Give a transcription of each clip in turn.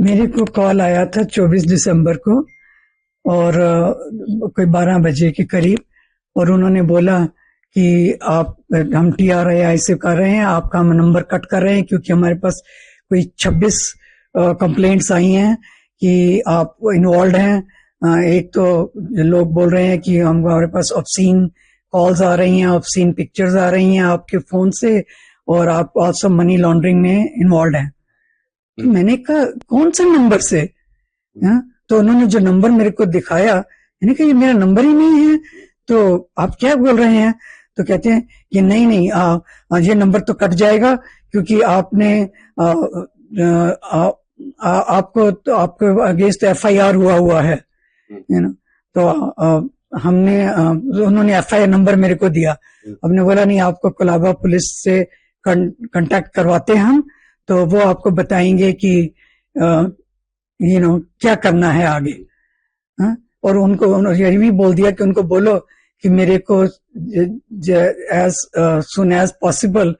मेरे को कॉल आया था 24 दिसंबर को और कोई 12 बजे के करीब, और उन्होंने बोला कि हम TRI से कर रहे हैं, आपका हम नंबर कट कर रहे हैं क्योंकि हमारे पास कोई 26 कंप्लेंट्स आई हैं कि आप इन्वॉल्व हैं। एक तो लोग बोल रहे हैं कि हमारे पास ऑब्सीन कॉल्स आ रही हैं, ऑब्सीन पिक्चर्स आ रही हैं आपके फोन से, और आप ऑल्सो मनी लॉन्ड्रिंग में इन्वॉल्व हैं। तो मैंने कहा कौन से नंबर से? तो उन्होंने जो नंबर मेरे को दिखाया, मैंने कहा ये मेरा नंबर ही नहीं है, तो आप क्या बोल रहे हैं? तो कहते हैं कि नहीं, ये नंबर तो कट जाएगा क्योंकि आपने आपको अगेंस्ट FIR हुआ है, तो उन्होंने FIR नंबर मेरे को दिया। हमने बोला नहीं, आपको कोलाबा पुलिस से कांटेक्ट करवाते हैं हम, तो वो आपको बताएंगे कि क्या करना है आगे। और उनको ये भी बोल दिया कि उनको बोलो कि मेरे को एज सुन एज पॉसिबल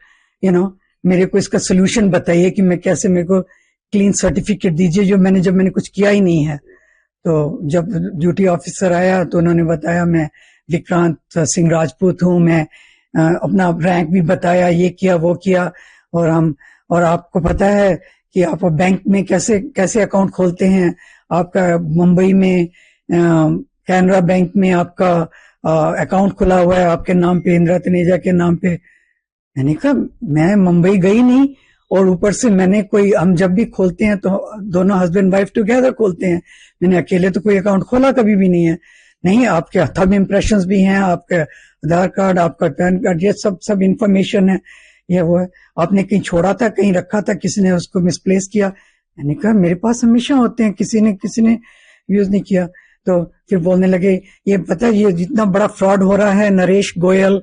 मेरे को इसका सोल्यूशन बताइए कि मैं कैसे, मेरे को क्लीन सर्टिफिकेट दीजिए जब मैंने कुछ किया ही नहीं है। तो जब ड्यूटी ऑफिसर आया तो उन्होंने बताया मैं विक्रांत सिंह राजपूत हूँ, मैं अपना रैंक भी बताया, ये किया वो किया, और आपको पता है कि आप बैंक में कैसे अकाउंट खोलते हैं। आपका मुंबई में कैनरा बैंक में आपका अकाउंट खुला हुआ है आपके नाम पे, इंदिरा तनेजा के नाम पे। मैंने कहा मैं मुंबई गई नहीं, और ऊपर से हम जब भी खोलते हैं तो दोनों हस्बैंड वाइफ टुगेदर खोलते हैं, मैंने अकेले तो कोई अकाउंट खोला कभी भी नहीं है। नहीं, आपके थंब इम्प्रेशंस भी हैं, आपका आधार कार्ड, आपका पैन कार्ड, ये सब इंफॉर्मेशन है, ये वो है। आपने कहीं छोड़ा था, कहीं रखा था, किसी ने उसको मिसप्लेस किया? मैंने कहा मेरे पास हमेशा होते हैं, किसी ने यूज नहीं किया। तो फिर बोलने लगे ये पता है ये जितना बड़ा फ्रॉड हो रहा है, नरेश गोयल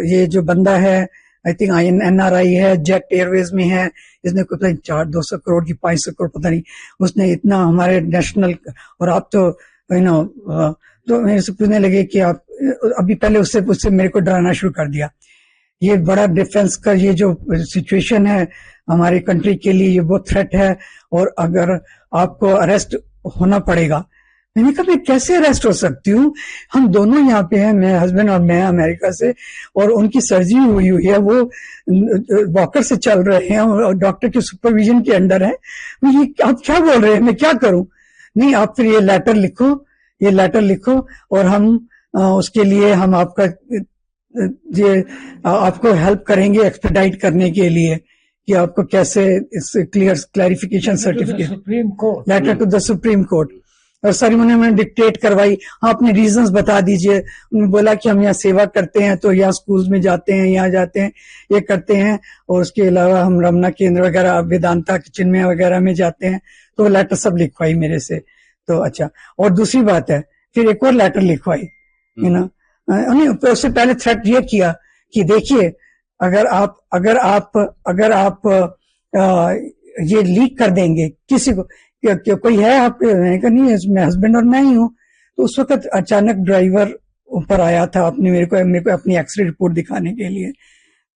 ये जो बंदा है, आई थिंक NRI है, जेट एयरवेज में है, इसने कुछ 200 करोड़ की 500 करोड़ पता नहीं, उसने इतना हमारे नेशनल, और आप तो तो मेरे से पूछने लगे कि आप अभी पहले उससे मेरे को डराना शुरू कर दिया। ये बड़ा डिफेंस का ये जो सिचुएशन है हमारी कंट्री के लिए, ये बहुत थ्रेट है, और अगर आपको अरेस्ट होना पड़ेगा। मैंने कहा मैं कैसे अरेस्ट हो सकती हूँ? हम दोनों यहाँ पे हैं, मैं हस्बैंड और मैं अमेरिका से, और उनकी सर्जरी हुई है, वो वॉकर से चल रहे हैं और डॉक्टर के सुपरविजन के अंडर है। ये आप क्या बोल रहे हैं, मैं क्या करूं? नहीं, आप फिर ये लेटर लिखो और हम उसके लिए हम आपको हेल्प करेंगे एक्सपेडाइट करने के लिए कि आपको कैसे इस clarification certificate, letter to the Supreme Court. और सेरेमनी में डिक्टेट करवाई, हाँ अपने रीजंस बता दीजिए। उन्होंने बोला कि हम यहाँ सेवा करते हैं, तो यहाँ स्कूल्स में जाते हैं, यहाँ जाते हैं, ये करते हैं, और उसके अलावा हम रमना केंद्र वगैरह, वेदांता चिन्मय वगैरह में जाते हैं। तो वो लेटर सब लिखवाई मेरे से। तो अच्छा, और दूसरी बात है, फिर एक और लेटर लिखवाई, उससे पहले थ्रेट ये किया कि देखिए अगर आप ये लीक कर देंगे किसी को, कोई है आपके? मैंने कहा नहीं, मैं हस्बैंड और मैं ही हूँ। तो उस वक्त अचानक ड्राइवर ऊपर आया था मेरे को अपनी एक्सरे रिपोर्ट दिखाने के लिए।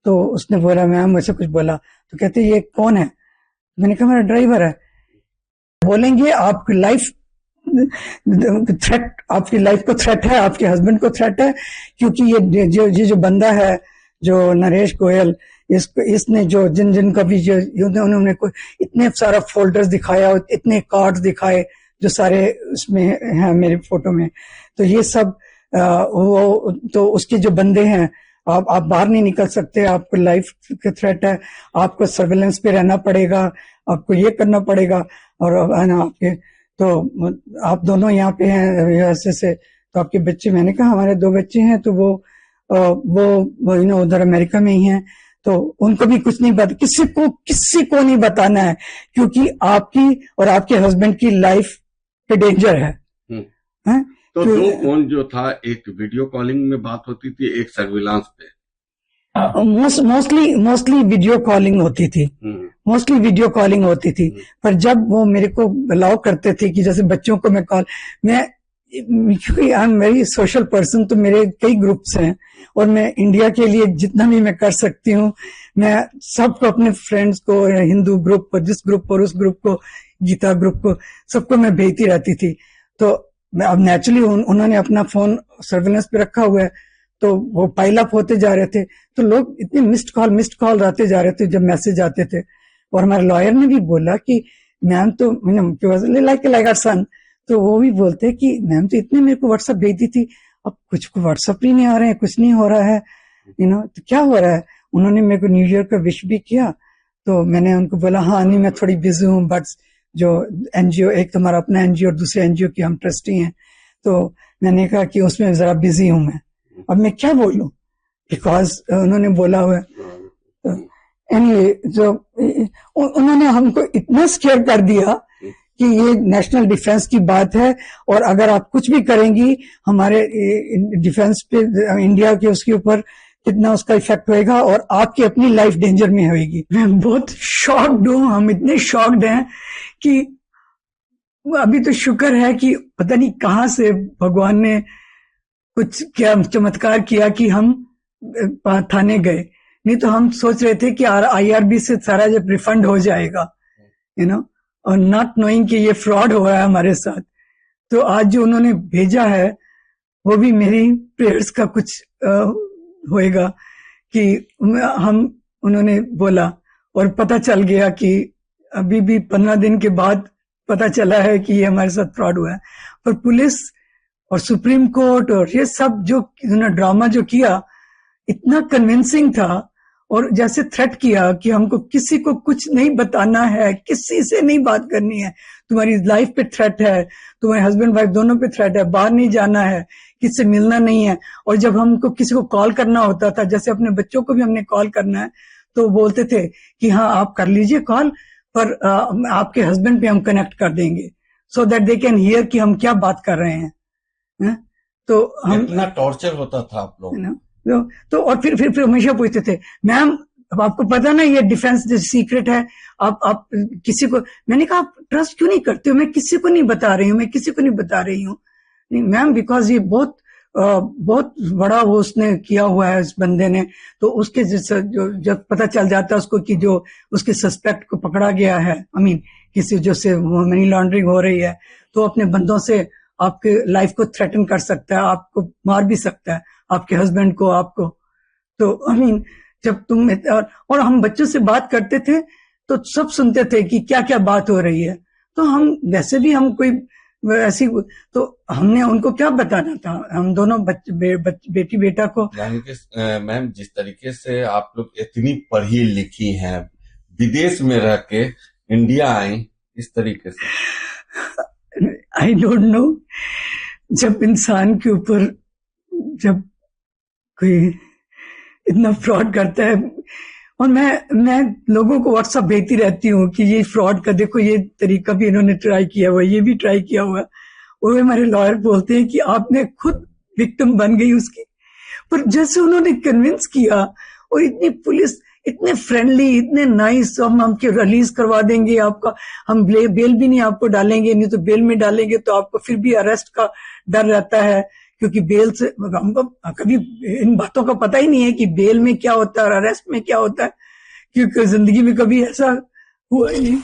तो उसने बोला, मैम मुझसे कुछ बोला, तो कहते ये कौन है? मैंने कहा मेरा ड्राइवर है। बोलेंगे आपकी लाइफ थ्रेट, आपकी लाइफ को थ्रेट है, आपके हस्बैंड को थ्रेट है, क्योंकि ये जो बंदा है, जो नरेश गोयल, इसने जो जिन का भी उन्होंने इतने सारा फोल्डर्स दिखाया, इतने कार्ड्स दिखाए जो सारे उसमें हैं मेरे फोटो में। तो ये सब तो उसके जो बंदे हैं, आप बाहर नहीं निकल सकते, आपको लाइफ का थ्रेट है, आपको सर्वेलेंस पे रहना पड़ेगा, आपको ये करना पड़ेगा, और है ना आपके, तो आप दोनों यहाँ पे हैं यूएसए से, तो आपके बच्चे? मैंने कहा हमारे 2 बच्चे हैं, तो वो उधर अमेरिका में ही हैं, तो उनको भी कुछ नहीं बता, किसी को नहीं बताना है, क्योंकि आपकी और आपके हस्बैंड की लाइफ पे डेंजर है। तो 2 फोन जो था, एक वीडियो कॉलिंग में बात होती थी, एक सर्विलांस पे। मोस्टली वीडियो कॉलिंग होती थी, पर जब वो मेरे को अलाउ करते थे कि जैसे बच्चों को क्योंकि I am very social person, तो मेरे कई ग्रुप्स हैं, और मैं इंडिया के लिए जितना भी मैं कर सकती हूँ, मैं सबको, अपने फ्रेंड्स को, हिंदू ग्रुप पर, जिस ग्रुप पर, उस ग्रुप को गीता ग्रुप को, सबको मैं भेजती रहती थी। तो अब नेचुरली उन्होंने अपना फोन सर्वेलेंस पे रखा हुआ है, तो वो पाइल अप होते जा रहे थे, तो लोग इतने मिस्ड कॉल आते जा रहे थे जब मैसेज आते थे। और हमारे लॉयर ने भी बोला कि मैम तो लाइक आवर सन, तो वो भी बोलते कि मैम तो इतने मेरे को व्हाट्सएप भेजती थी, अब कुछ को व्हाट्सएप ही नहीं आ रहे हैं, कुछ नहीं हो रहा है, तो क्या हो रहा है। उन्होंने मेरे को न्यू ईयर का विश भी किया, तो मैंने उनको बोला हाँ नहीं मैं थोड़ी बिजी हूँ, बट जो एनजीओ, एक तो हमारा अपना एनजीओ और दूसरे एनजीओ की हम ट्रस्टी हैं, तो मैंने कहा कि उसमें जरा बिजी हूं मैं, अब मैं क्या बोलूं, बिकॉज उन्होंने बोला हुआ है। एनीवे, जो उन्होंने हमको इतना स्केयर कर दिया कि ये नेशनल डिफेंस की बात है, और अगर आप कुछ भी करेंगी हमारे डिफेंस पे, इंडिया के उसके ऊपर कितना उसका इफेक्ट होएगा, और आपकी अपनी लाइफ डेंजर में होएगी। मैं बहुत शॉक्ड हूं, हम इतने शॉक्ड हैं कि अभी तो शुक्र है कि पता नहीं कहां से भगवान ने कुछ क्या चमत्कार किया कि हम थाने गए, नहीं तो हम सोच रहे थे कि IRB से सारा जब रिफंड हो जाएगा, और नॉट नोइंग कि ये फ्रॉड हो रहा है हमारे साथ। तो आज जो उन्होंने भेजा है वो भी मेरी प्रेयर्स का कुछ होएगा कि उन्होंने बोला, और पता चल गया कि अभी भी 15 दिन के बाद पता चला है कि ये हमारे साथ फ्रॉड हुआ है। पर पुलिस और सुप्रीम कोर्ट और ये सब जो उन्होंने ड्रामा जो किया इतना कन्विंसिंग था, और जैसे थ्रेट किया कि हमको किसी को कुछ नहीं बताना है, किसी से नहीं बात करनी है, तुम्हारी लाइफ पे थ्रेट है, तुम्हारे हस्बैंड वाइफ दोनों पे थ्रेट है, बाहर नहीं जाना है, किसी से मिलना नहीं है। और जब हमको किसी को कॉल करना होता था, जैसे अपने बच्चों को भी हमने कॉल करना है, तो बोलते थे कि हाँ आप कर लीजिए कॉल, पर आपके हस्बैंड पे हम कनेक्ट कर देंगे, so that they can hear कि हम क्या बात कर रहे हैं। तो हम इतना टॉर्चर होता था आप लोग, तो और फिर हमेशा पूछते थे, मैम अब आपको पता ना ये डिफेंस सीक्रेट है, आप किसी को, मैंने कहा आप ट्रस्ट क्यों नहीं करते हो, मैं किसी को नहीं बता रही हूँ, नहीं मैम, बिकॉज ये बहुत बड़ा वो उसने किया हुआ है इस बंदे ने, तो उसके जो जब पता चल जाता है उसको कि जो उसके सस्पेक्ट को पकड़ा गया है, किसी जो से मनी लॉन्ड्रिंग हो रही है, तो अपने बंदों से आपके लाइफ को थ्रेटन कर सकता है, आपको मार भी सकता है, आपके हस्बैंड को, आपको। तो जब तुम, और हम बच्चों से बात करते थे तो सब सुनते थे कि क्या क्या बात हो रही है, तो हम वैसे भी हम कोई ऐसी, तो हमने उनको क्या बताना था, हम दोनों बेटी बेटा को। यानी कि मैम जिस तरीके से आप लोग इतनी पढ़ी लिखी हैं, विदेश में रह के इंडिया आई इस तरीके से, आई डोंट नो, जब इंसान के ऊपर जब कोई इतना फ्रॉड करता है, और मैं लोगों को व्हाट्सएप भेजती रहती हूँ कि ये फ्रॉड का देखो, ये तरीका भी इन्होंने ट्राई किया हुआ, ये भी ट्राई किया हुआ, और हमारे लॉयर बोलते हैं कि आपने खुद विक्टिम बन गई उसकी। पर जैसे उन्होंने कन्विंस किया, और इतनी पुलिस इतने फ्रेंडली, इतने नाइस, हम आपके रिलीज करवा देंगे आपका, हम बेल भी नहीं आपको डालेंगे, नहीं तो बेल में डालेंगे तो आपको फिर भी अरेस्ट का डर रहता है, क्योंकि बेल से हमको कभी इन बातों का पता ही नहीं है कि बेल में क्या होता है और अरेस्ट में क्या होता है, क्योंकि जिंदगी में कभी ऐसा हुआ ही नहीं।